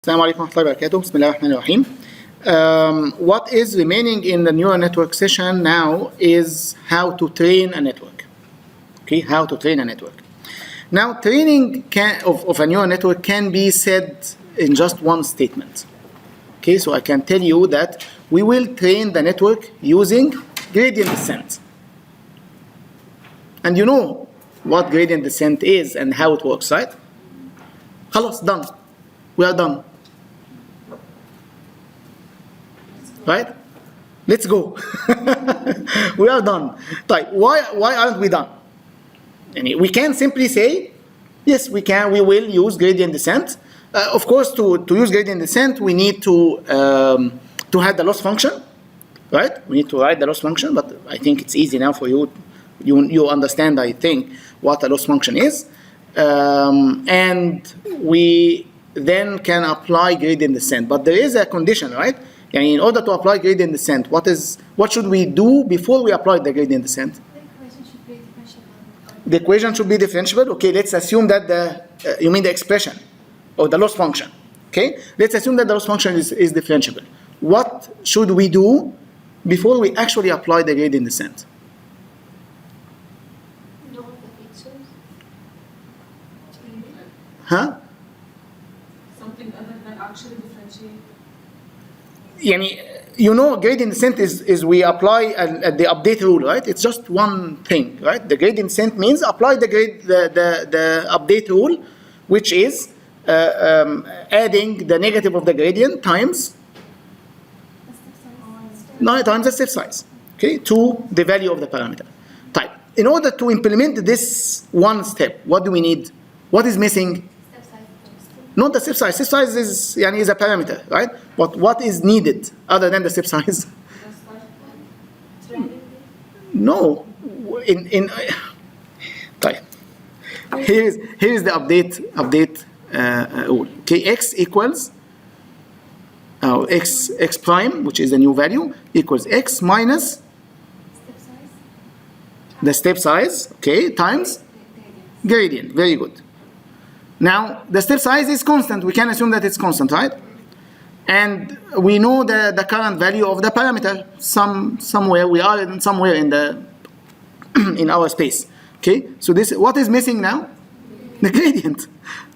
Assalamu alaikum wa rahmatullahi wa barakatuh. Bismillah ar-Rahman ar-Rahim. What is remaining in the neural network session now is how to train a network. Okay, how to train a network. Now, training of a neural network can be said in just one statement. Okay, so I can tell you that we will train the network using gradient descent. And you know what gradient descent is and how it works, right? خلاص, done. We are done. Right? Let's go. We are done. Why aren't we done? We can simply say, yes, we will use gradient descent. Of course, to use gradient descent, we need to have the loss function, right? We need to write the loss function, but I think it's easy now for you. You understand, I think, what a loss function is. And we then can apply gradient descent. But there is a condition, right? And in order to apply gradient descent, what should we do before we apply the gradient descent? The equation should be differentiable. The equation should be differentiable. Okay, let's assume that you mean the expression or the loss function. Okay, let's assume that the loss function is differentiable. What should we do before we actually apply the gradient descent? Know the features. Huh? Something other than actually differentiate. You know, gradient descent is we apply the update rule, right? It's just one thing, right? The gradient descent means apply the update rule, which is adding the negative of the gradient times the step size, okay, to the value of the parameter. Type. In order to implement this one step, what do we need? What is missing? Not the step size. Step size is a parameter, right? But what is needed other than the step size? No. Here is the update rule. Okay, x equals x prime, which is the new value, equals x minus the step size, okay, times gradient. Very good. Now, the step size is constant. We can assume that it's constant, right? And we know the current value of the parameter. Somewhere we are somewhere in our space. Okay. So what is missing now? The gradient.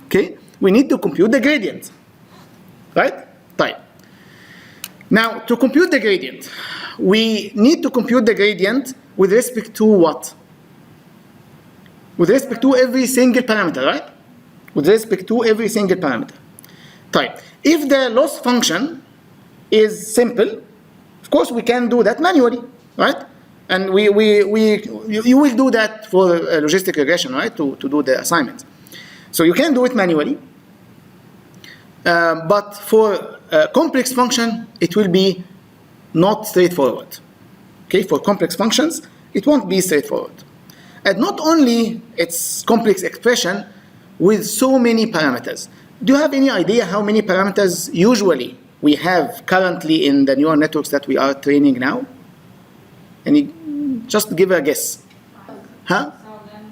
Okay. We need to compute the gradient, right? Type. Now, to compute the gradient, we need to compute the gradient with respect to what? With respect to every single parameter, right? With respect to every single parameter. Type. If the loss function is simple, of course we can do that manually, right? And you will do that for logistic regression, right? To do the assignments. So you can do it manually. But for a complex function, it will be not straightforward. Okay, for complex functions, it won't be straightforward. And not only its complex expression with so many parameters. Do you have any idea how many parameters usually we have currently in the neural networks that we are training now? Just give a guess. Huh?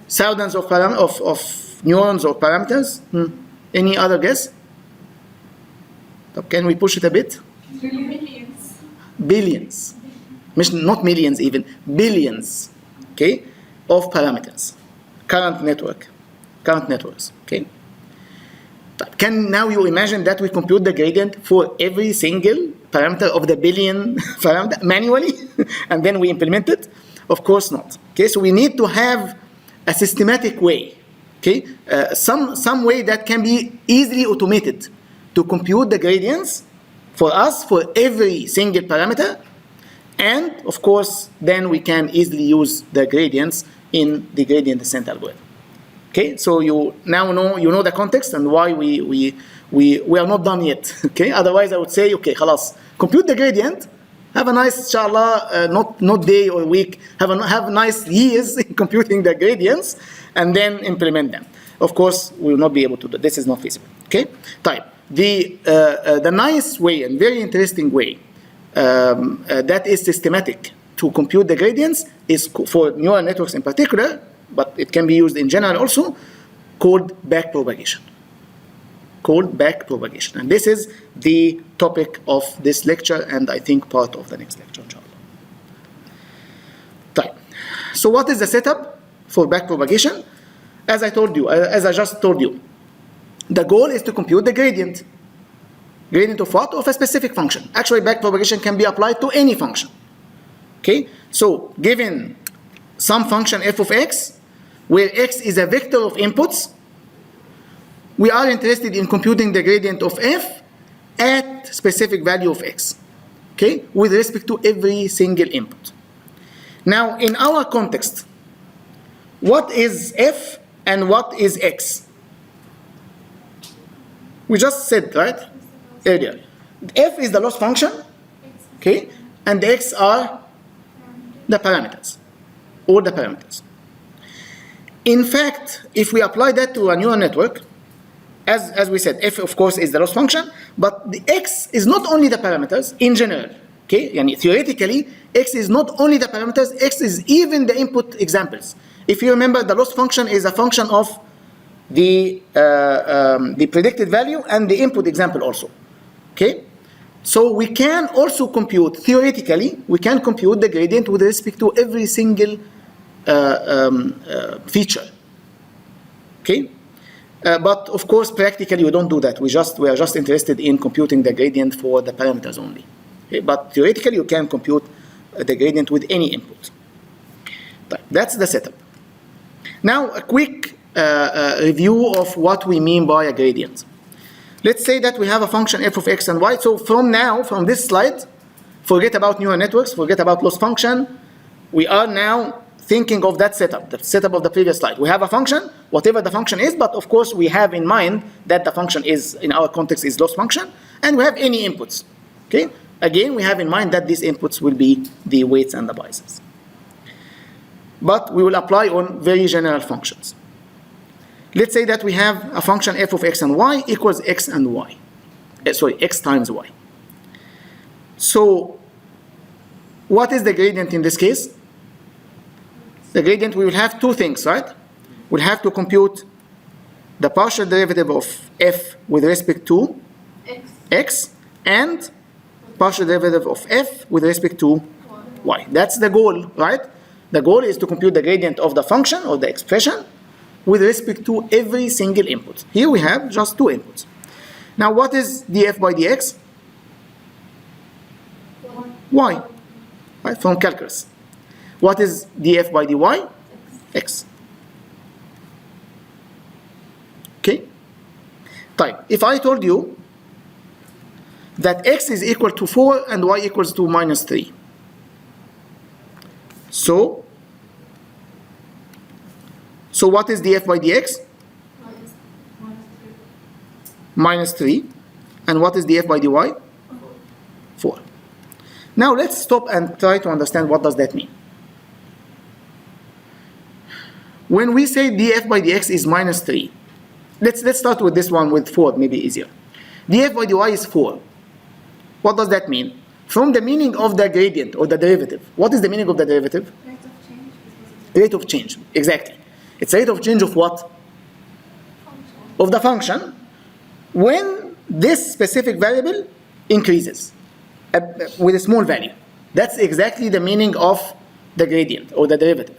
Thousands of neurons or parameters? Any other guess? Can we push it a bit? Billions. Billions. Not millions even. Billions. Okay? Of parameters. Current networks, okay? Can now you imagine that we compute the gradient for every single parameter of the billion parameter manually, and then we implement it? Of course not. Okay, so we need to have a systematic way, okay? Some way that can be easily automated to compute the gradients for us for every single parameter, and of course, then we can easily use the gradients in the gradient descent algorithm. Okay, so you now know the context and why we are not done yet. Okay, otherwise I would say, okay, خلاص, compute the gradient, have a nice, inshallah, not day or week, have nice years in computing the gradients, and then implement them. Of course, we will not be able to do. This is not feasible. Okay, type. The nice way and very interesting way that is systematic to compute the gradients is for neural networks in particular, but it can be used in general also, called backpropagation. called backpropagation. And this is the topic of this lecture, and I think part of the next lecture, inshallah. Right. So what is the setup for backpropagation? As I just told you, the goal is to compute the gradient. Gradient of what? Of a specific function. Actually, backpropagation can be applied to any function. Okay? So, given some function f of x, where x is a vector of inputs, we are interested in computing the gradient of f at specific value of x. Okay? With respect to every single input. Now, in our context, what is f and what is x? We just said, right, earlier. F is the loss function, okay, and the x are the parameters, all the parameters. In fact, if we apply that to a neural network, as we said, f of course is the loss function, but the x is not only the parameters in general. Okay, and theoretically, x is not only the parameters, x is even the input examples. If you remember, the loss function is a function of the predicted value and the input example also. Okay, so we can also compute, theoretically, we can compute the gradient with respect to every single feature. Okay, but of course, practically, we don't do that. We are just interested in computing the gradient for the parameters only. Okay? But theoretically, you can compute the gradient with any input. That's the setup. Now, a quick review of what we mean by a gradient. Let's say that we have a function f of x and y. So from this slide, forget about neural networks, forget about loss function. We are now thinking of that setup, the setup of the previous slide. We have a function, whatever the function is, but of course we have in mind that the function is, in our context, is loss function, and we have any inputs. Okay? Again, we have in mind that these inputs will be the weights and the biases. But we will apply on very general functions. Let's say that we have a function f of x and y equals x and y. X times y. So, what is the gradient in this case? The gradient, we will have two things, right? We'll have to compute the partial derivative of f with respect to x and partial derivative of f with respect to y. That's the goal, right? The goal is to compute the gradient of the function or the expression with respect to every single input. Here we have just two inputs. Now what is df by dx? Y, right, from calculus. What is df by dy? X. Okay? Type. If I told you that x is equal to 4 and y equals to minus 3. So what is df by dx? Minus 3. And what is df by dy? 4. Now let's stop and try to understand what does that mean. When we say df by dx is minus 3, let's start with this one with 4, maybe easier. df by dy is 4. What does that mean? From the meaning of the gradient or the derivative. What is the meaning of the derivative? Rate of change. Rate of change, exactly. It's rate of change of what? Function. Of the function when this specific variable increases with a small value. That's exactly the meaning of the gradient or the derivative.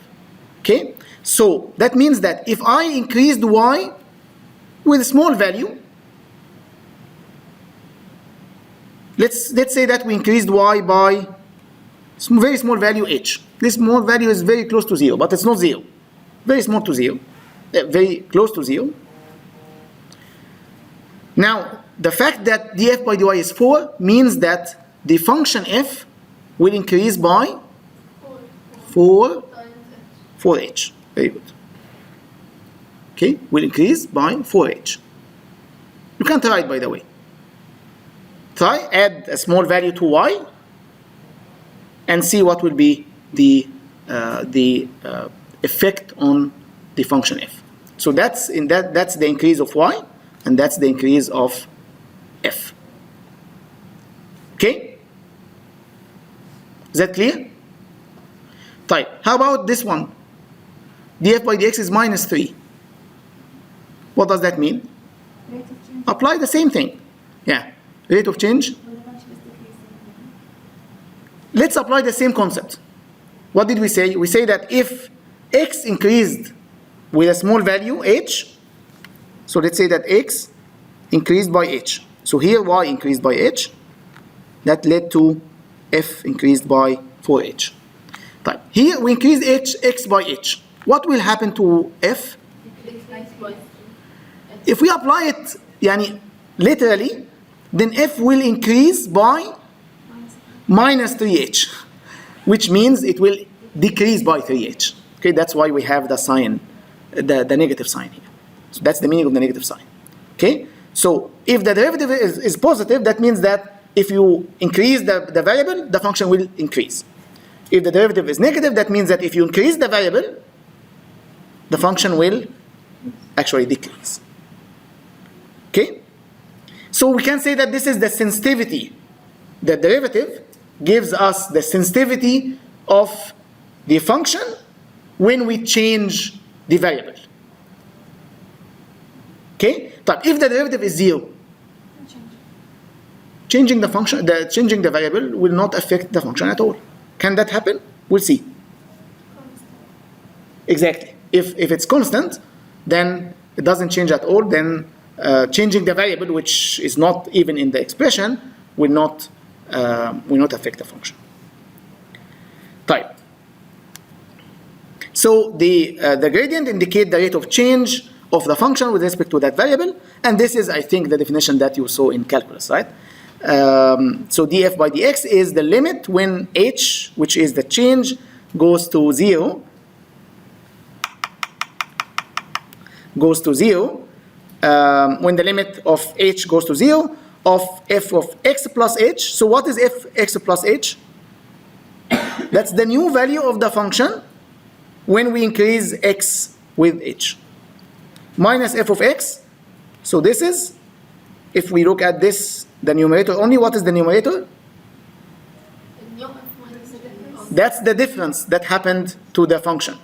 Okay? So that means that if I increased y with a small value, let's say that we increased y by very small value h. This small value is very close to 0, but it's not 0. Very small to 0. Very close to 0. Now, the fact that df by dy is 4 means that the function f will increase by 4h. Very good. Okay, will increase by 4h. You can try it, by the way. Try, add a small value to y, and see what will be the effect on the function f. So that's the increase of y, and that's the increase of f. Okay? Is that clear? Right. How about this one? df by dx is minus 3. What does that mean? Rate of change. Apply the same thing. Yeah, rate of change. When the function is decreasing. Let's apply the same concept. What did we say? We say that if x increased with a small value, h, so let's say that x increased by h. So here y increased by h. That led to f increased by 4h. Right. Here we increase x by h. What will happen to f? If we apply it yani, literally, then f will increase by minus 3h, which means it will decrease by 3h. Okay, that's why we have the sign, the negative sign here. So that's the meaning of the negative sign. Okay, so if the derivative is positive, that means that if you increase the variable, the function will increase. If the derivative is negative, that means that if you increase the variable, the function will actually decrease. Okay? So we can say that this is the sensitivity. The derivative gives us the sensitivity of the function when we change the variable. Okay? But if the derivative is 0, changing the function, changing the variable will not affect the function at all. Can that happen? We'll see. Exactly. If it's constant, then it doesn't change at all. Then changing the variable, which is not even in the expression, will not affect the function. Type. So the gradient indicates the rate of change of the function with respect to that variable, and this is, I think, the definition that you saw in calculus, right? So df by dx is the limit when h, which is the change, goes to 0. Goes to 0. When the limit of h goes to 0 of f of x plus h. So what is f x plus h? That's the new value of the function when we increase x with h. Minus f of x. So this is, if we look at this, the numerator only, what is the numerator? That's the difference that happened to the function.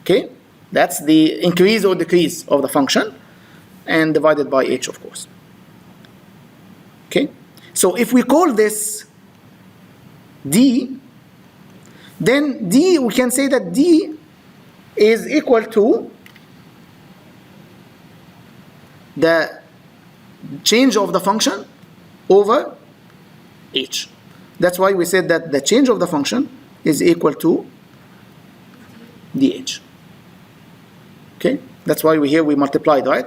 Okay? That's the increase or decrease of the function, and divided by h, of course. Okay? So if we call this d, then d, we can say that d is equal to the change of the function over h. That's why we said that the change of the function is equal to dh. Okay? That's why we multiplied, right?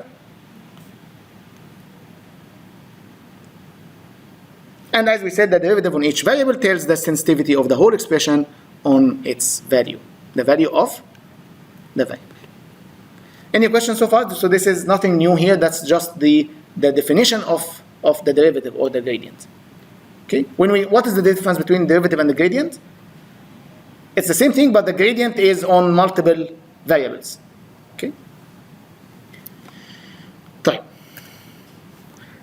And as we said, the derivative on each variable tells the sensitivity of the whole expression on its value, the value of the variable. Any questions so far? So this is nothing new here. That's just the definition of the derivative or the gradient. Okay? What is the difference between derivative and the gradient? It's the same thing, but the gradient is on multiple variables. Okay? Right.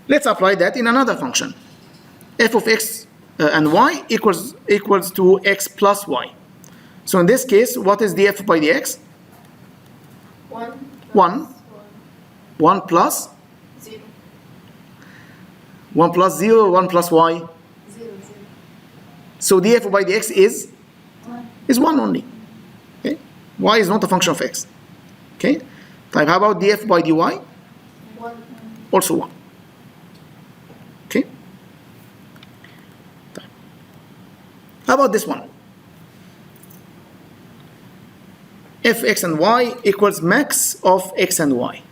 Let's apply that in another function. F of x and y equals to x plus y. So in this case, what is df by dx? 1 plus 0. 1 plus 0, 1 plus y. 0, 0. So df by dx is 1 only. Okay? Y is not a function of x. Okay? How about df by dy? 1. Also 1. Okay? How about this one? F x and y equals max of x and y.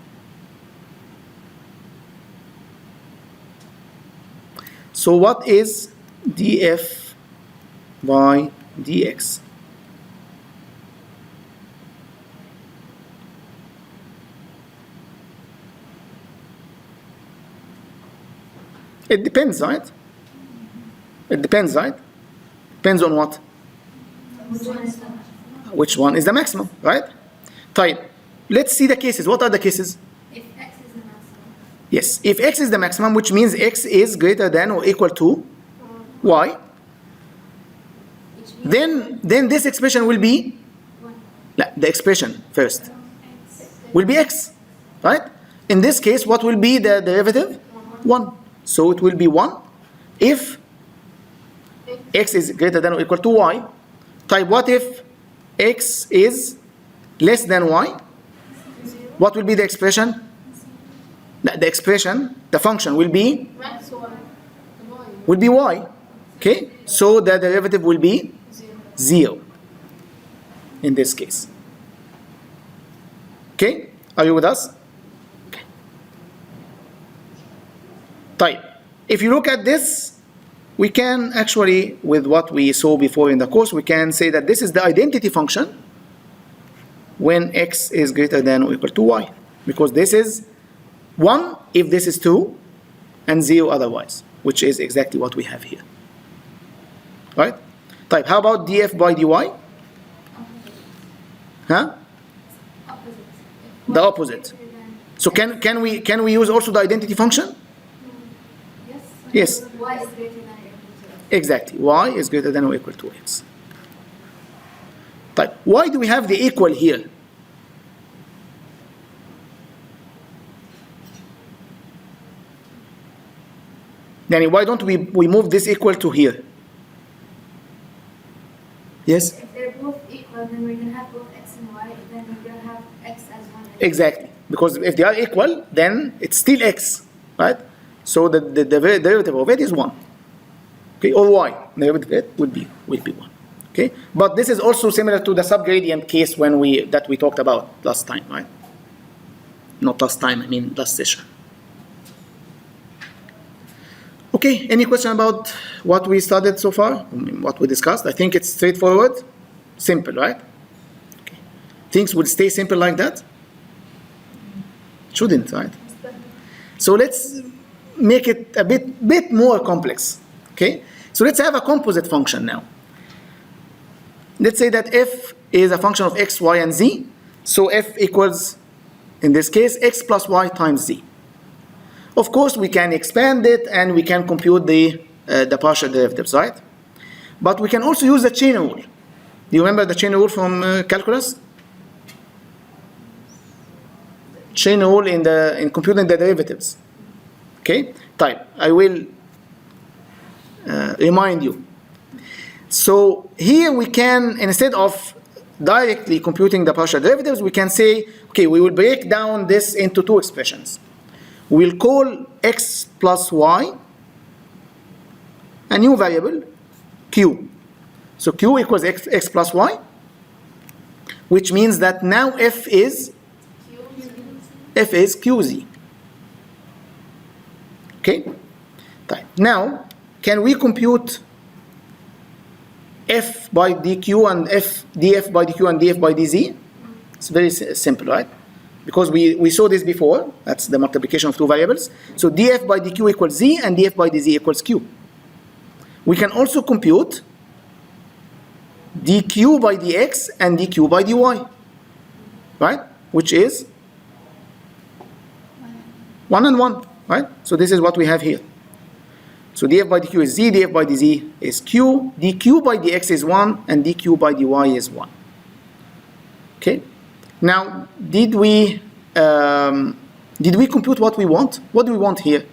So what is df by dx? It depends, right? It depends, right? Depends on what? Which one is the maximum, right? Type. Let's see the cases. What are the cases? If x is the maximum. Yes. If x is the maximum, which means x is greater than or equal to y, then this expression will be, the expression first will be x, right? in this case, what will be the derivative? 1. So it will be 1 if x is greater than or equal to y. Type, what if x is less than y? What will be the expression? The expression, the function will be Max y. y. Okay, so the derivative will be 0 in this case. Okay, are you with us? Okay. Type. If you look at this, we can actually, with what we saw before in the course, we can say that this is the identity function when x is greater than or equal to y, because this is 1 if this is 2 and 0 otherwise, which is exactly what we have here. Right? Type. How about df by dy? Huh? Opposite. The opposite. So can we use also the identity function? Yes. Yes. Y is greater than or equal to x. Exactly. Y is greater than or equal to x. Type. Why do we have the equal here? Then why don't we move this equal to here? Yes? If they're both equal, then we're going to have both x and y, then we're going to have x as 1. Exactly. Because if they are equal, then it's still x, right? So the derivative of it is 1. Okay, or y. The derivative of it will be 1. Okay? But this is also similar to the subgradient case that we talked about last time, right? Not last time, I mean last session. Okay, any question about what we studied so far? What we discussed? I think it's straightforward, simple, right? Okay. Things will stay simple like that? Shouldn't, right? So let's make it a bit more complex. Okay? So let's have a composite function now. Let's say that f is a function of x, y, and z. So f equals, in this case, x plus y times z. Of course, we can expand it and we can compute the partial derivatives, right? But we can also use the chain rule. Do you remember the chain rule from calculus? Chain rule in computing the derivatives. Okay, type. I will remind you. So here we can, instead of directly computing the partial derivatives, we can say, okay, we will break down this into two expressions. We'll call x plus y a new variable, q. So q equals x plus y, which means that now f is qz. Okay? Now, can we compute f by dq and df by dq and df by dz? It's very simple, right? Because we saw this before. That's the multiplication of two variables. So df by dq equals z and df by dz equals q. We can also compute dq by dx and dq by dy, right? Which is 1 and 1, right? So this is what we have here. So df by dq is z, df by dz is q, dq by dx is 1, and dq by dy is 1. Okay? Now, did we compute what we want? What do we want here?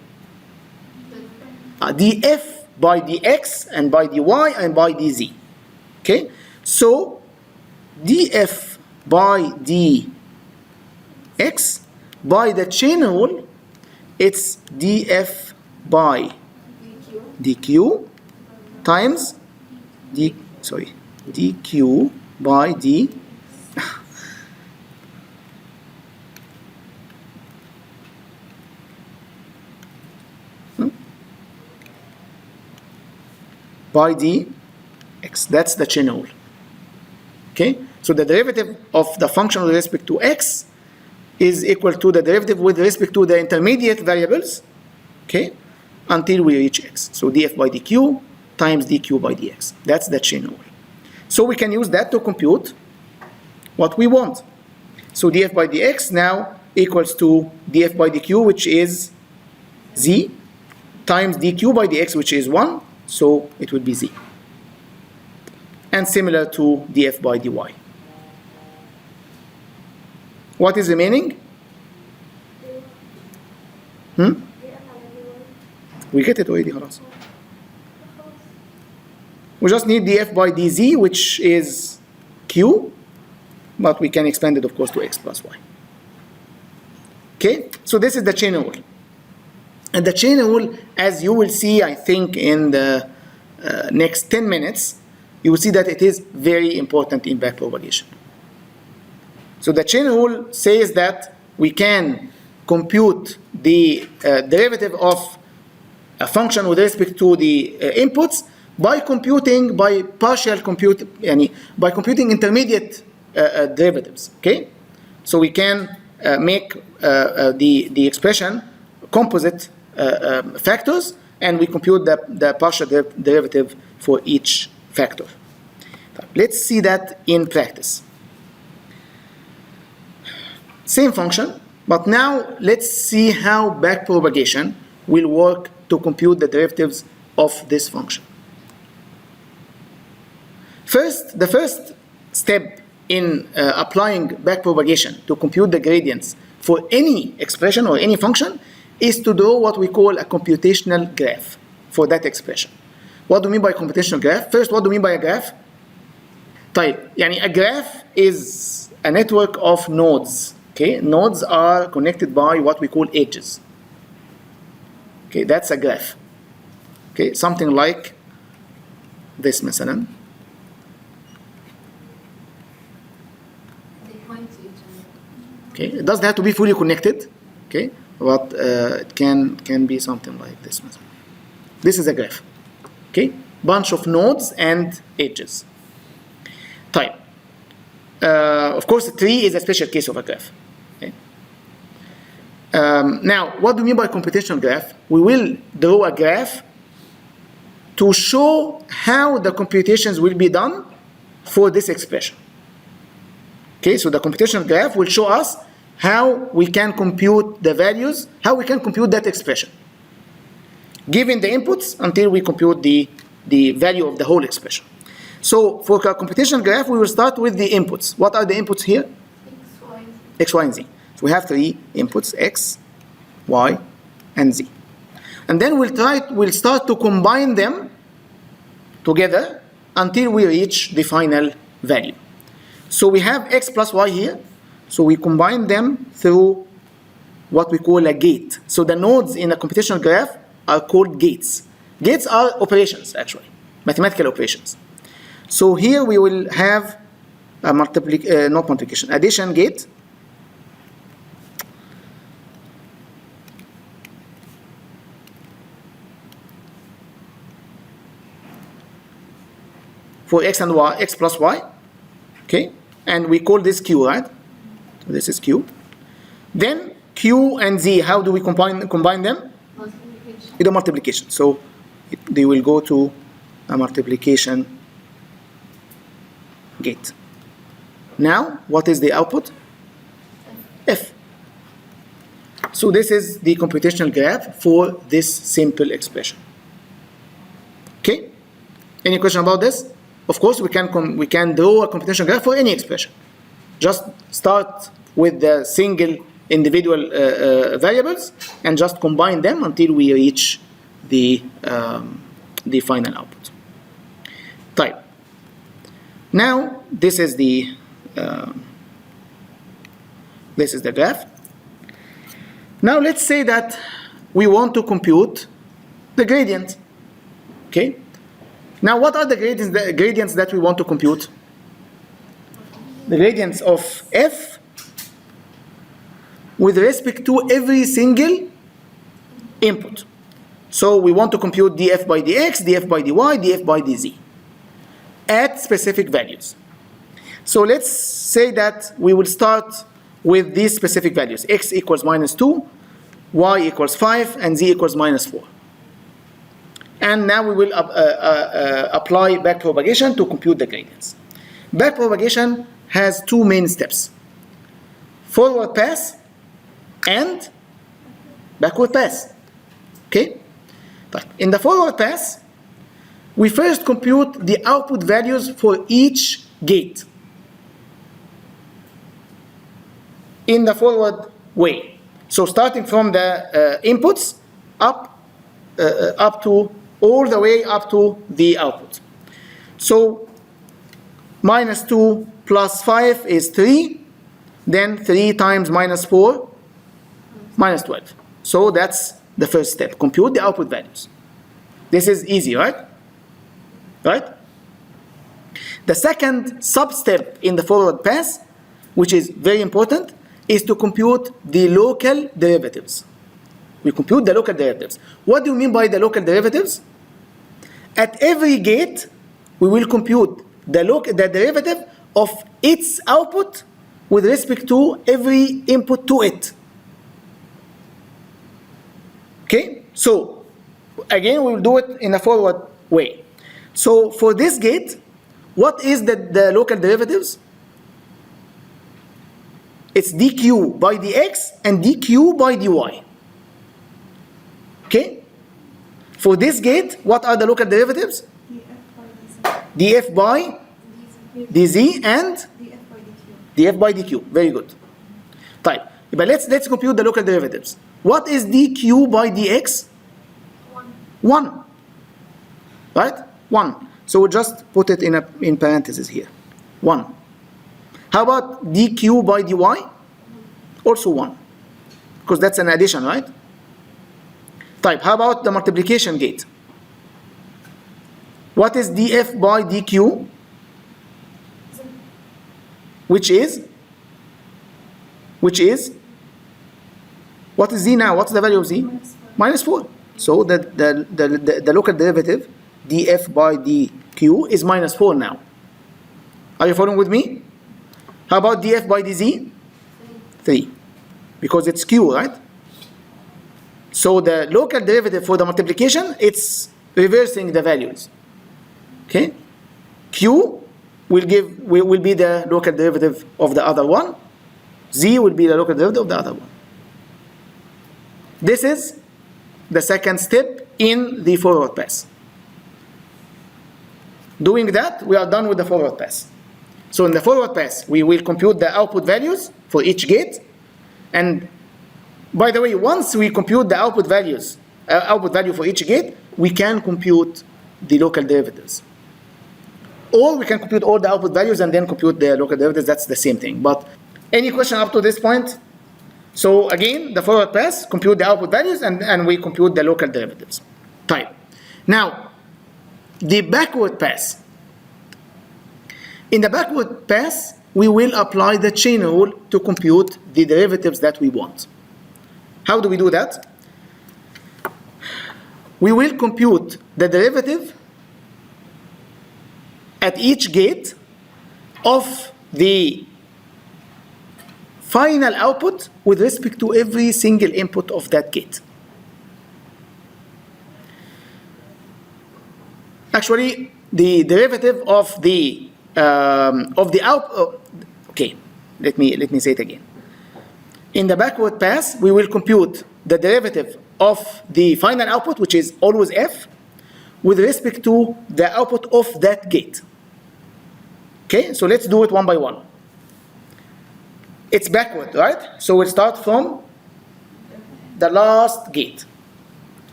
Df by dx and by dy and by dz. Okay? So, df by dx, by the chain rule, it's df by dq times dq by d by dx. That's the chain rule. Okay? So the derivative of the function with respect to x is equal to the derivative with respect to the intermediate variables, okay, until we reach x. So df by dq times dq by dx. That's the chain rule. So we can use that to compute what we want. So df by dx now equals to df by dq, which is z, times dq by dx, which is 1, so it would be z. And similar to df by dy. What is remaining? We get it already خلاص. We just need df by dz, which is q, but we can expand it, of course, to x plus y. Okay, so this is the chain rule. And the chain rule, as you will see, I think, in the next 10 minutes, you will see that it is very important in backpropagation. So the chain rule says that we can compute the derivative of a function with respect to the inputs by computing intermediate derivatives. Okay, so we can make the expression composite factors, and we compute the partial derivative for each factor. Let's see that in practice. Same function, but now let's see how backpropagation will work to compute the derivatives of this function. First, the first step in applying backpropagation to compute the gradients for any expression or any function is to draw what we call a computational graph for that expression. What do we mean by computational graph? First, what do we mean by a graph? A graph is a network of nodes. Okay, nodes are connected by what we call edges. Okay, that's a graph. Okay, something like this, مثلا. They point to each other. Okay, it doesn't have to be fully connected. Okay, but it can be something like this. مثلا. This is a graph. Okay, bunch of nodes and edges. Type. Of course, a tree is a special case of a graph. Okay. Now, what do we mean by computational graph? We will draw a graph to show how the computations will be done for this expression. Okay, so the computational graph will show us how we can compute the values, how we can compute that expression, given the inputs until we compute the value of the whole expression. So for a computational graph, we will start with the inputs. What are the inputs here? X, Y, and Z. So we have three inputs, X, Y, and Z. And then we'll start to combine them together until we reach the final value. So we have X plus Y here. So we combine them through what we call a gate. So the nodes in a computational graph are called gates. Gates are operations, actually, mathematical operations. So here we will have a addition gate. For X and Y, X plus Y. Okay, and we call this Q, right? So this is Q. Then Q and Z, how do we combine them? Multiplication. With a multiplication. So they will go to a multiplication gate. Now, what is the output? F. So this is the computational graph for this simple expression. Okay? Any question about this? Of course, we can draw a computational graph for any expression. Just start with the single individual variables and just combine them until we reach the final output. Type. Now this is the graph. Now let's say that we want to compute the gradient. Okay. Now what are the gradients that we want to compute? The gradients of f with respect to every single input. So we want to compute df by dx, df by dy, df by dz at specific values. So let's say that we will start with these specific values. X equals -2, y equals 5, and z equals -4. And now we will apply backpropagation to compute the gradients. Backpropagation has two main steps: forward pass and backward pass. Okay? But in the forward pass, we first compute the output values for each gate in the forward way. So starting from the inputs up up to all the way up to the output. So minus 2 plus 5 is 3. Then 3 times minus 4, minus 12. So that's the first step. Compute the output values. This is easy, right? Right? The second sub-step in the forward pass, which is very important, is to compute the local derivatives. We compute the local derivatives. What do you mean by the local derivatives? At every gate, we will compute the derivative of its output with respect to every input to it. Okay? So, again, we will do it in a forward way. So, for this gate, what is the local derivatives? It's dq by dx and dq by dy. Okay? For this gate, what are the local derivatives? df by dz and df by dq. Very good. Right. But let's compute the local derivatives. What is dq by dx? 1. Right? 1. So we'll just put it in parentheses here. 1. How about dq by dy? Also 1. Because that's an addition, right? Type. How about the multiplication gate? What is df by dq? Which is? What is z now? What's the value of z? Minus 4. So the local derivative df by dq is minus 4 now. Are you following with me? How about df by dz? 3. Because it's q, right? So the local derivative for the multiplication, it's reversing the values. Okay? Q will be the local derivative of the other one. Z will be the local derivative of the other one. This is the second step in the forward pass. Doing that, we are done with the forward pass. So in the forward pass, we will compute the output values for each gate. And by the way, once we compute the output value for each gate, we can compute the local derivatives. Or we can compute all the output values and then compute the local derivatives. That's the same thing. But any question up to this point? So again, the forward pass, compute the output values, and we compute the local derivatives. Type. Now, the backward pass. In the backward pass, we will apply the chain rule to compute the derivatives that we want. How do we do that? We will compute the derivative at each gate of the final output with respect to every single input of that gate. Actually, the derivative of the output. Okay, let me say it again. In the backward pass, we will compute the derivative of the final output, which is always f, with respect to the output of that gate. Okay, so let's do it one by one. It's backward, right? So we'll start from the last gate.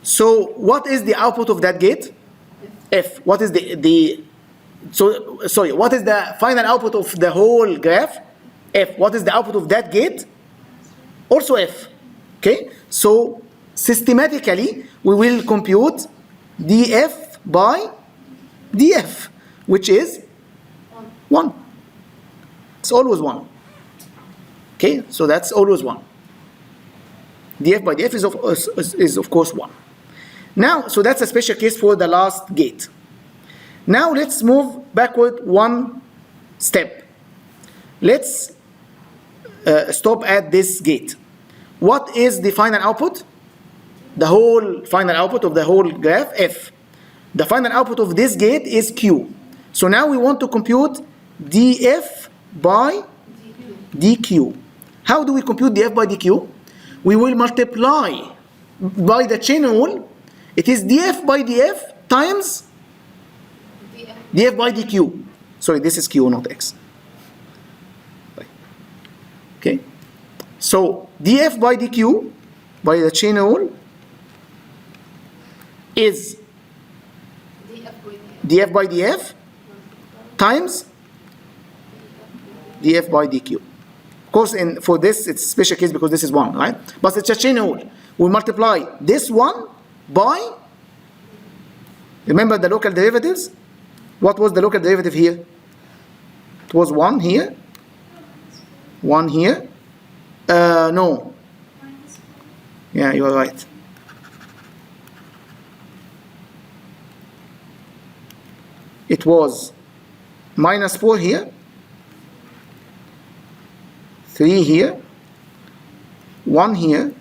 So what is the output of that gate? F. What is what is the final output of the whole graph? F. What is the output of that gate? Also F. Okay? So systematically, we will compute df by df, which is 1. It's always 1. Okay? So that's always 1. df by df is of course 1. Now, so that's a special case for the last gate. Now let's move backward one step. Let's stop at this gate. What is the final output? The whole final output of the whole graph, f. The final output of this gate is q. So now we want to compute df by dq. How do we compute df by dq? We will multiply by the chain rule. It is df by df times df by dq. Sorry, this is q, not x. Okay. So df by dq by the chain rule is df by df df by df times df by dq. Of course, for this, it's a special case because this is 1, right? But it's a chain rule. We multiply this one by, remember the local derivatives? What was the local derivative here? It was 1 here, 1 here. No. Yeah, you are right. It was -4 here, 3 here, 1 here,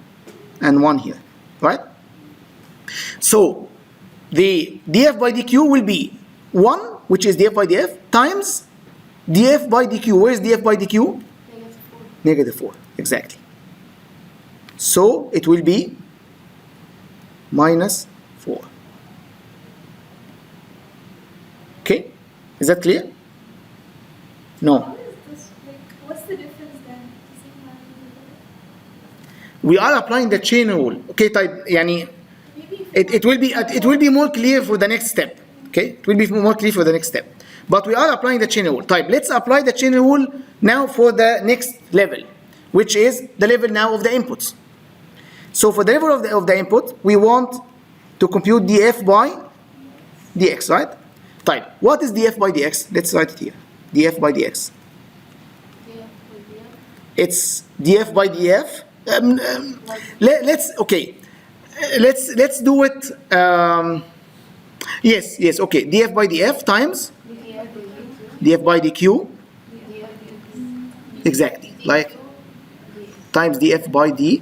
and 1 here, right? So the df by dq will be 1, which is df by df, times df by dq. Where is df by dq? -4, exactly. So it will be -4. Okay, is that clear? No. How is this, like, what's the difference then? We are applying the chain rule. Okay, طيب يعني Maybe it will be more clear for the next step. Okay, it will be more clear for the next step. But we are applying the chain rule. طيب, let's apply the chain rule now for the next level, which is the level now of the inputs. So for the level of the input, we want to compute df by dx, right? طيب, what is df by dx? Let's write it here. df by dx. It's df by df. Let's do it. Yes. Okay. df by df times df by dq. Exactly. Like times df by dq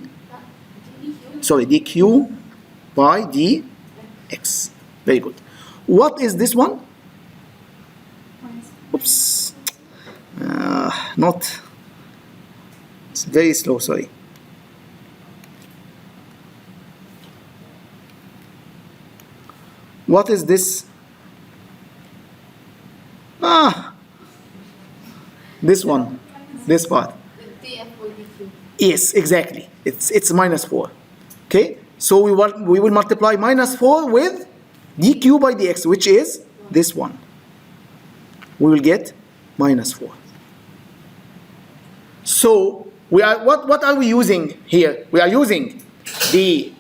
by dx. Very good. What is this one? Oops. Not. It's very slow, sorry. What is this? This one. This part. Yes, exactly. It's -4. Okay? So we will multiply -4 with dq by dx, which is this one. We will get -4. So we are what are we using here? We are using the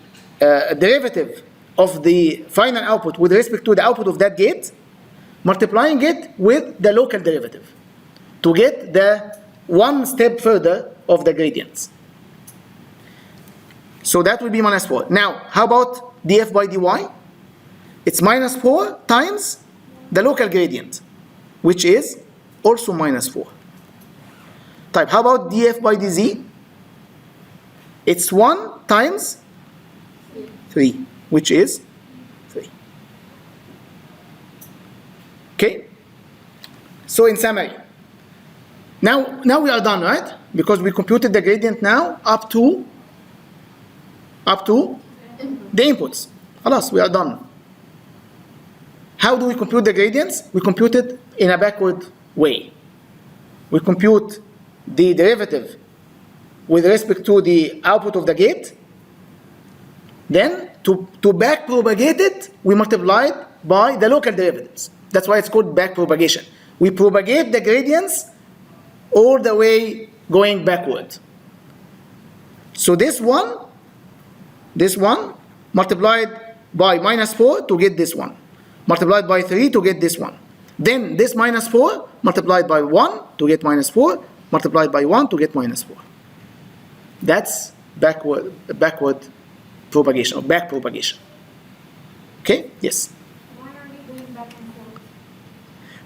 derivative of the final output with respect to the output of that gate, multiplying it with the local derivative to get the one step further of the gradients. So that will be -4. Now, how about df by dy? It's -4 times the local gradient, which is also -4. Type. How about df by dz? It's 1 times 3, which is 3. Okay? So in summary, now we are done, right? Because we computed the gradient now up to the inputs. Alas, we are done. How do we compute the gradients? We compute it in a backward way. We compute the derivative with respect to the output of the gate. Then to backpropagate it, we multiply it by the local derivatives. That's why it's called backpropagation. We propagate the gradients all the way going backward. So this one multiplied by -4 to get this one. Multiplied by 3 to get this one. Then this -4 multiplied by 1 to get -4, multiplied by 1 to get -4. That's backward propagation or backpropagation. Okay? Yes. Why are we going back and forth?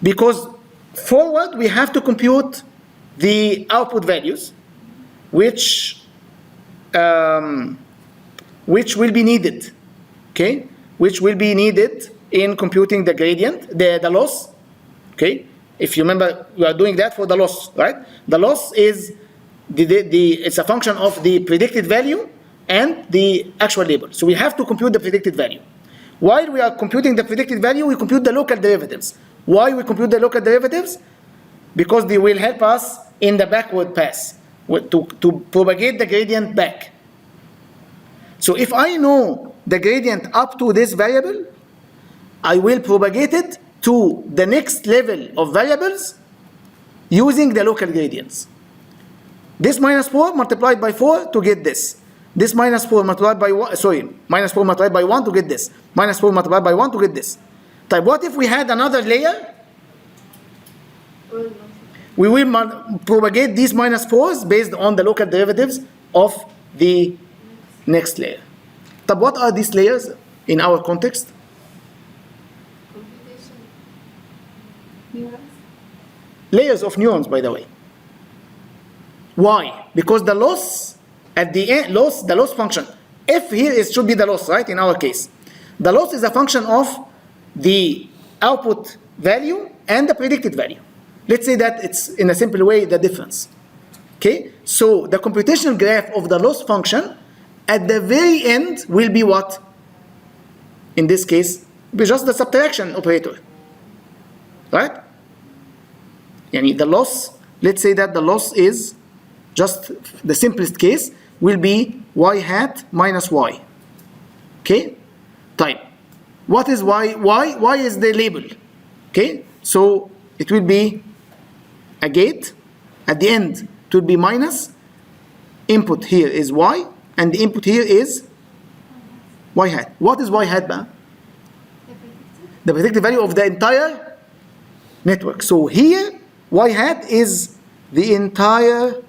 Because forward we have to compute the output values, which will be needed. Okay? Which will be needed in computing the gradient, the loss. Okay? If you remember, we are doing that for the loss, right? The loss is it's a function of the predicted value and the actual label. So we have to compute the predicted value. While we are computing the predicted value, we compute the local derivatives. Why we compute the local derivatives? Because they will help us in the backward pass to propagate the gradient back. So if I know the gradient up to this variable, I will propagate it to the next level of variables using the local gradients. This minus 4 multiplied by 4 to get this. This minus 4 multiplied by 1, minus 4 multiplied by 1 to get this. Minus 4 multiplied by 1 to get this. Type, what if we had another layer? We will propagate these minus 4s based on the local derivatives of the next layer. But what are these layers in our context? Computation. Neurons. Layers of neurons, by the way. Why? Because the loss at the end, the loss function, f here should be the loss, right, in our case. The loss is a function of the output value and the predicted value. Let's say that it's, in a simple way, the difference. Okay? So the computational graph of the loss function at the very end will be what? In this case, be just the subtraction operator. Right? Yani the loss, let's say that the loss is just the simplest case will be y hat minus y. Okay? Type. What is y? Y is the label. Okay? So it will be a gate. At the end, it will be minus. Input here is y, and the input here is y hat. What is y hat, ba? The predicted value of the entire network. So here, y hat is the entire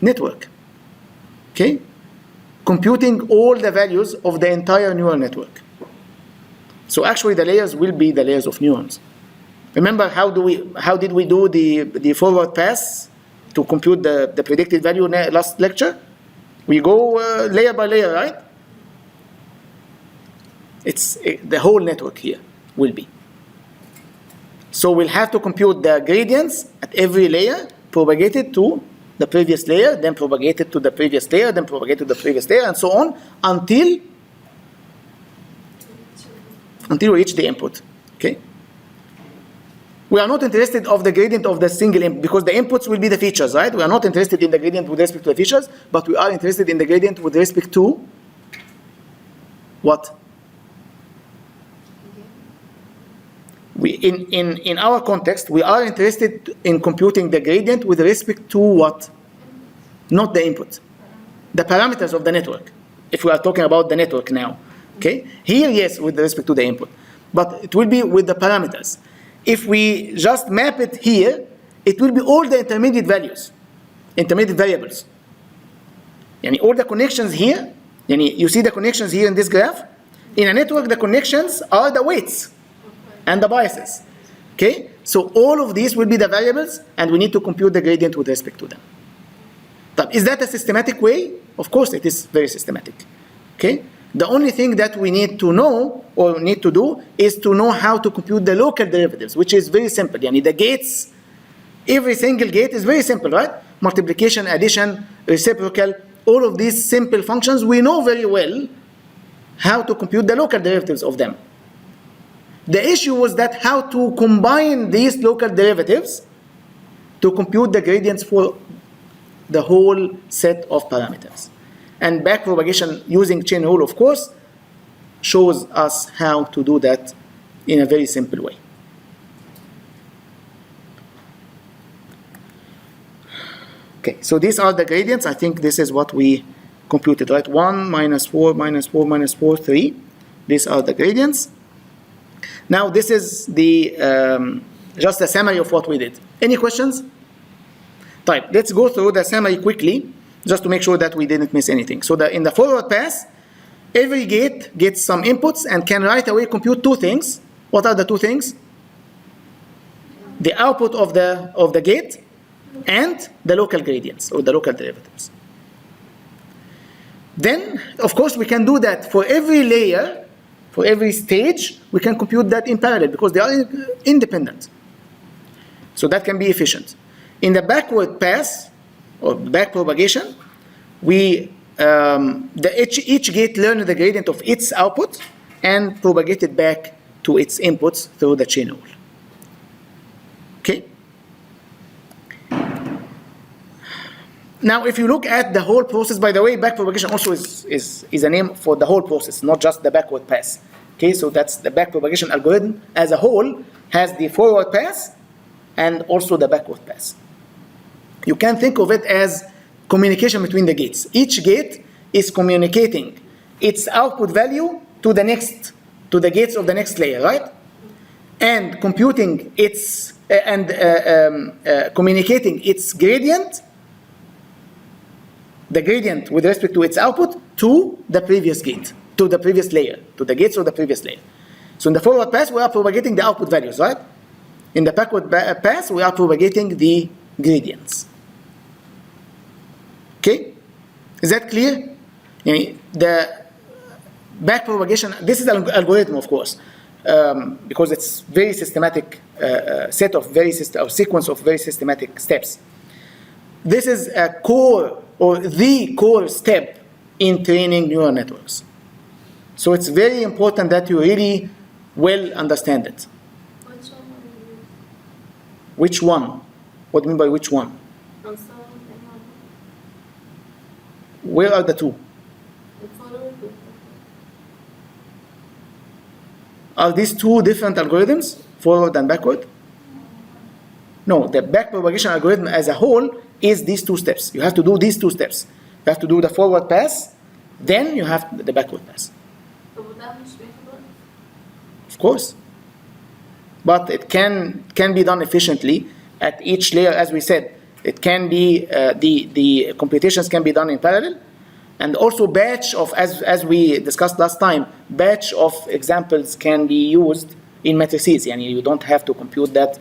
network. Okay? Computing all the values of the entire neural network. So actually the layers will be the layers of neurons. Remember how did we do the forward pass to compute the predicted value last lecture? We go layer by layer, right? It's the whole network here will be. So we'll have to compute the gradients at every layer, propagated to the previous layer, then propagated to the previous layer, then propagated to the previous layer, and so on until we reach the input. Okay? We are not interested of the gradient of the single input because the inputs will be the features, right? We are not interested in the gradient with respect to the features, but we are interested in the gradient with respect to what? In our context, we are interested in computing the gradient with respect to what? Not the input. The parameters of the network. If we are talking about the network now. Okay? Here, yes, with respect to the input. But it will be with the parameters. If we just map it here, it will be all the intermediate values. Intermediate variables. Yani all the connections here. Yani you see the connections here in this graph. In a network, the connections are the weights and the biases. Okay? So all of these will be the variables, and we need to compute the gradient with respect to them. But is that a systematic way? Of course it is very systematic. Okay? The only thing that we need to know or need to do is to know how to compute the local derivatives, which is very simple. Yani the gates, every single gate is very simple, right? Multiplication, addition, reciprocal, all of these simple functions, we know very well how to compute the local derivatives of them. The issue was that how to combine these local derivatives to compute the gradients for the whole set of parameters. And backpropagation using chain rule, of course, shows us how to do that in a very simple way. Okay, so these are the gradients. I think this is what we computed, right? 1, minus 4, minus 4, minus 4, 3. These are the gradients. Now this is the just a summary of what we did. Any questions? Right, let's go through the summary quickly, just to make sure that we didn't miss anything. So in the forward pass, every gate gets some inputs and can right away compute two things. What are the two things? The output of the gate and the local gradients or the local derivatives. Then, of course, we can do that for every layer, for every stage, we can compute that in parallel because they are independent. So that can be efficient. In the backward pass or backpropagation, each gate learns the gradient of its output and propagate it back to its inputs through the chain rule. Okay? Now, if you look at the whole process, by the way, backpropagation also is a name for the whole process, not just the backward pass. Okay, so that's the backpropagation algorithm as a whole has the forward pass and also the backward pass. You can think of it as communication between the gates. Each gate is communicating its output value to the gates of the next layer, right? And computing its communicating its gradient, the gradient with respect to its output to the previous gate, to the previous layer, to the gates of the previous layer. So in the forward pass, we are propagating the output values, right? In the backward pass, we are propagating the gradients. Okay? Is that clear? The backpropagation, this is an algorithm, of course, because it's very systematic sequence of very systematic steps. This is a core or the core step in training neural networks. So it's very important that you really well understand it. Which one will you use? Which one? What do you mean by which one? On some and on. Where are the two? The forward with Are these two different algorithms, forward and backward? No, the backpropagation algorithm as a whole is these two steps. You have to do these two steps. You have to do the forward pass, then you have the backward pass. the without respectable. Of course. But it can be done efficiently at each layer, as we said. It can be, the computations can be done in parallel. And also batch of, as we discussed last time, batch of examples can be used in matrices. Yani you don't have to compute that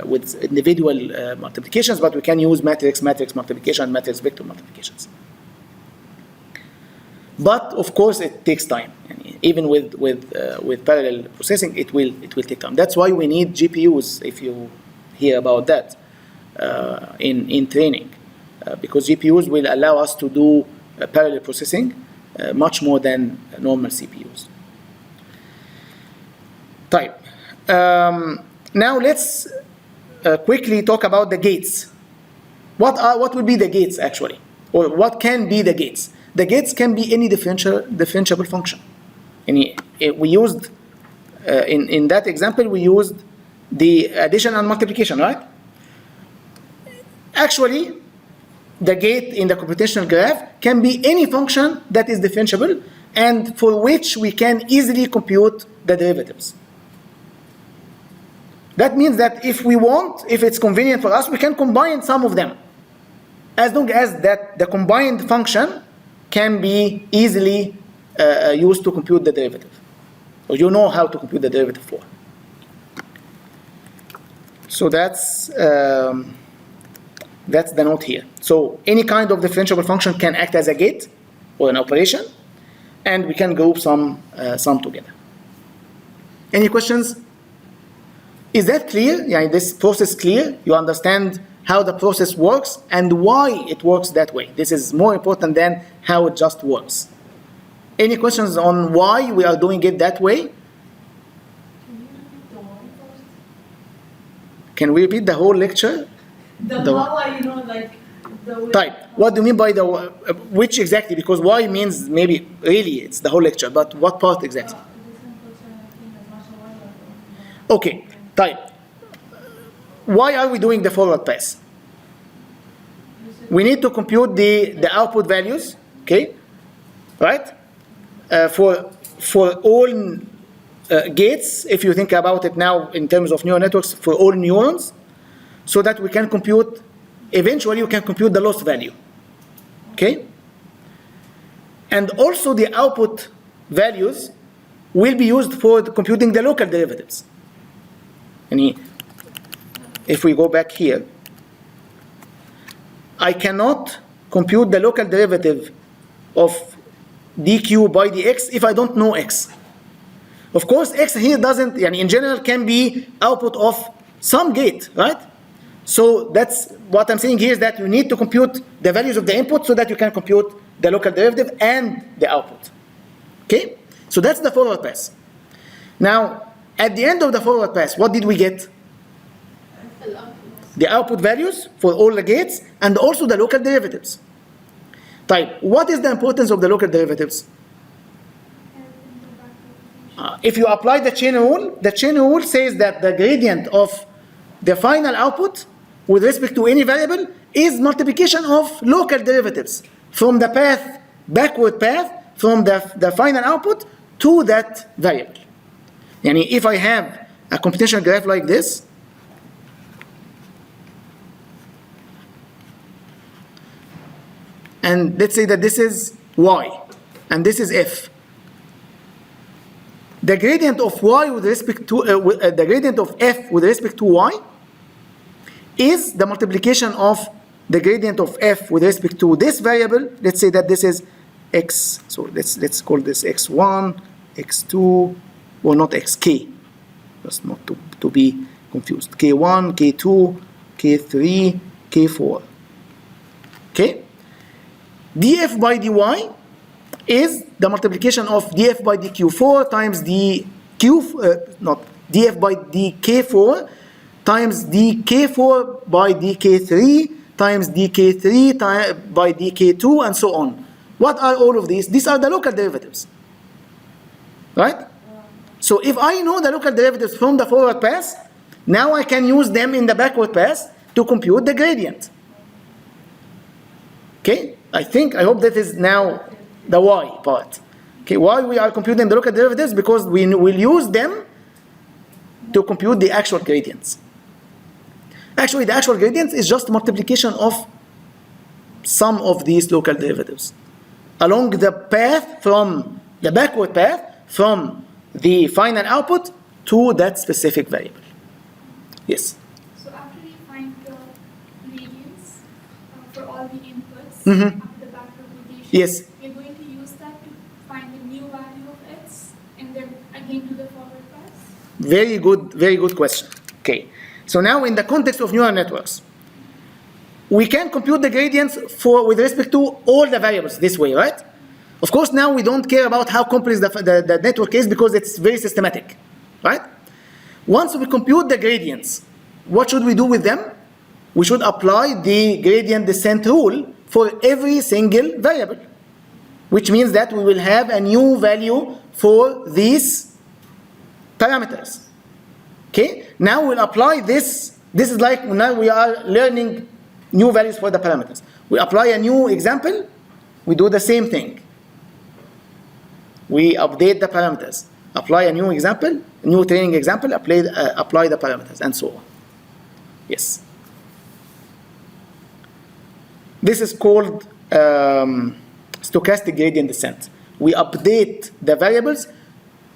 with individual multiplications, but we can use matrix multiplication, matrix vector multiplications. But of course, it takes time. Yani even with parallel processing, it will take time. That's why we need GPUs. If you hear about that in training, because GPUs will allow us to do parallel processing much more than normal CPUs. Type. Now let's quickly talk about the gates. What will be the gates actually, or what can be the gates? The gates can be any differentiable function. We used in that example we used the addition and multiplication, right? Actually, the gate in the computational graph can be any function that is differentiable and for which we can easily compute the derivatives. That means that if we want, if it's convenient for us, we can combine some of them, as long as that the combined function can be easily used to compute the derivative, or you know how to compute the derivative for. So that's the note here. So any kind of differentiable function can act as a gate or an operation, and we can group some together. Any questions? Is that clear? Yeah, this process clear? You understand how the process works and why it works that way. This is more important than how it just works. Any questions on why we are doing it that way? Can we repeat the whole lecture? The why, like the way. Type. What do you mean by the which exactly? Because why means maybe really it's the whole lecture, but what part exactly? Okay. Type. Why are we doing the forward pass? We need to compute the output values, okay, right? For all gates, if you think about it now in terms of neural networks, for all neurons, so that we can compute, eventually you can compute the loss value, okay? And also the output values will be used for computing the local derivatives. And if we go back here, I cannot compute the local derivative of dq by dx if I don't know x. Of course, x here doesn't, in general, can be output of some gate, right? So that's what I'm saying here is that you need to compute the values of the input so that you can compute the local derivative and the output. Okay? So that's the forward pass. Now, at the end of the forward pass, what did we get? the output values for all the gates, and also the local derivatives. Type, what is the importance of the local derivatives? If you apply the chain rule says that the gradient of the final output with respect to any variable is multiplication of local derivatives from the path, backward path, from the final output to that variable. Yani if I have a computational graph like this, and let's say that this is y, and this is f. The gradient of y with respect to the gradient of f with respect to y is the multiplication of the gradient of f with respect to this variable. Let's say that this is x. So let's call this x1, x2, or not xk, just not to be confused. k1, k2, k3, k4. Okay. df by dy is the multiplication of df by dq4 times df by dk4 times dk4 by dk3 times dk3 by dk2 and so on. What are all of these? These are the local derivatives, right? So if I know the local derivatives from the forward pass, now I can use them in the backward pass to compute the gradient. Okay, I hope that is now the y part. Okay, why we are computing the local derivatives? Because we will use them to compute the actual gradients. Actually, the actual gradients is just multiplication of some of these local derivatives along the path, from the backward path, from the final output to that specific variable. Yes? So after we find the gradients for all the inputs, Mm-hmm. after the backpropagation, Yes. we're going to use that to find the new value of x and then again do the forward pass? Very good question. Okay. So now in the context of neural networks, we can compute the gradients with respect to all the variables this way, right? Of course, now we don't care about how complex the network is because it's very systematic, right? Once we compute the gradients, what should we do with them? We should apply the gradient descent rule for every single variable, which means that we will have a new value for these parameters. Okay, now we'll apply this. This is like now we are learning new values for the parameters. We apply a new example, we do the same thing. We update the parameters, apply a new example, a new training example, apply the parameters, and so on. Yes. This is called stochastic gradient descent. We update the variables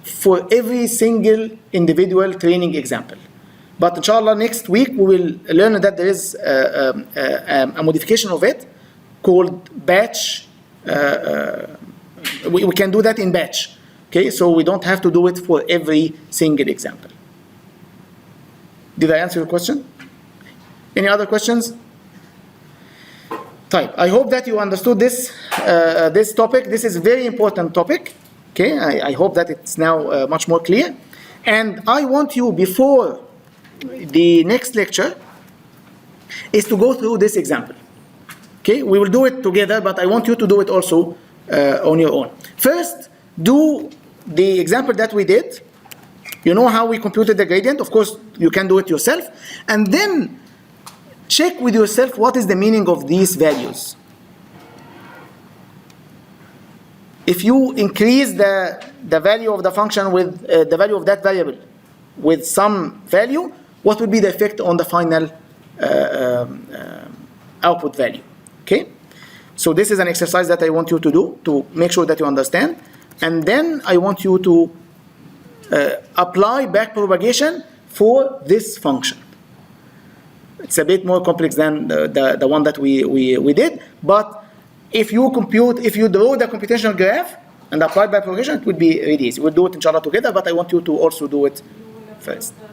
for every single individual training example. But inshallah, next week we will learn that there is a modification of it called batch. We can do that in batch. Okay, so we don't have to do it for every single example. Did I answer your question? Any other questions? Type. I hope that you understood this topic. This is a very important topic. Okay, I hope that it's now much more clear. And I want you, before the next lecture, is to go through this example. Okay, we will do it together, but I want you to do it also on your own. First, do the example that we did. You know how we computed the gradient. Of course, you can do it yourself. And then check with yourself what is the meaning of these values. If you increase the value of the function with the value of that variable with some value, what will be the effect on the final output value? Okay? So this is an exercise that I want you to do to make sure that you understand. And then I want you to apply backpropagation for this function. It's a bit more complex than the one that we did, but if you draw the computational graph and apply backpropagation, it would be really easy. We'll do it inshallah together, but I want you to also do it first.